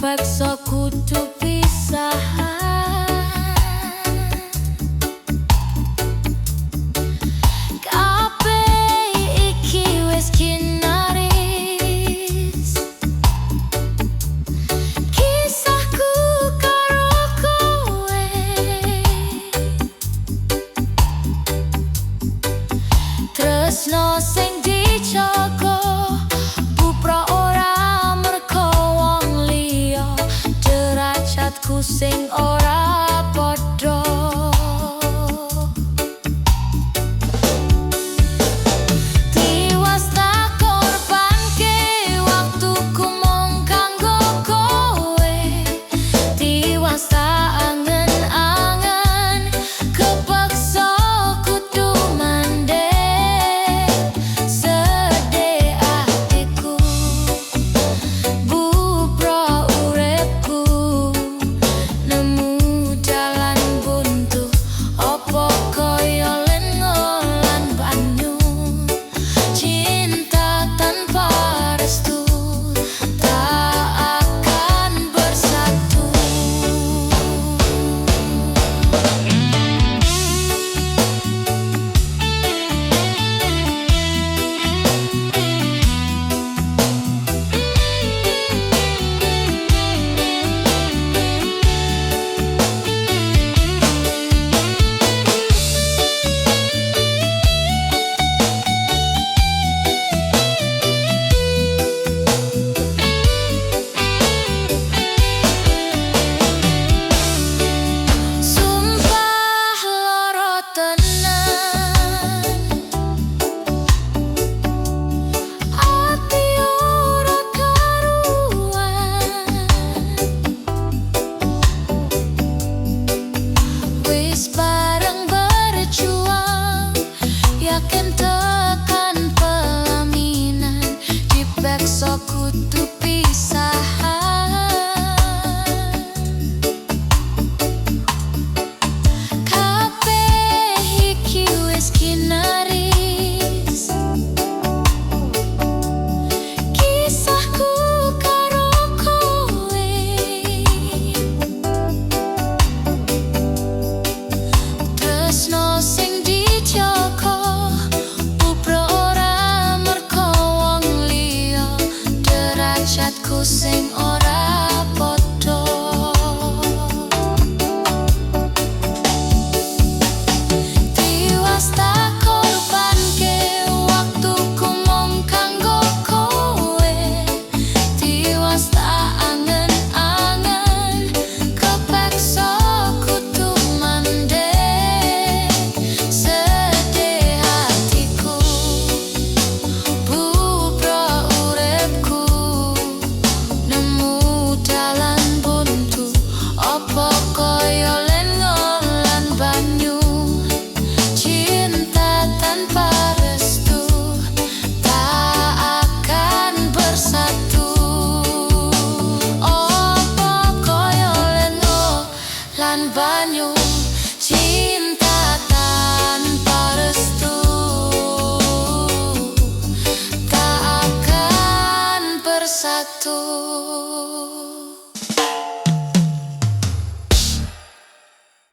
Paksa kudu pisahan, kabeh iki wis kinaris. Kisahku karo kowe tresno sing dijaga bupra ora merko wong liya, derajatku sing ora padha. Tiwas tak korbanke waktuku mung kanggo kowe, tiwas tak angen-angen kepaksa kudu mandek. Sedih atiku bupra uripku nemu dalan buntu, opo koyo lengo lan banyu. Cinta tanpa restu tak akan bersatu. Sumpah lara tenan, ati ora karuan. Wis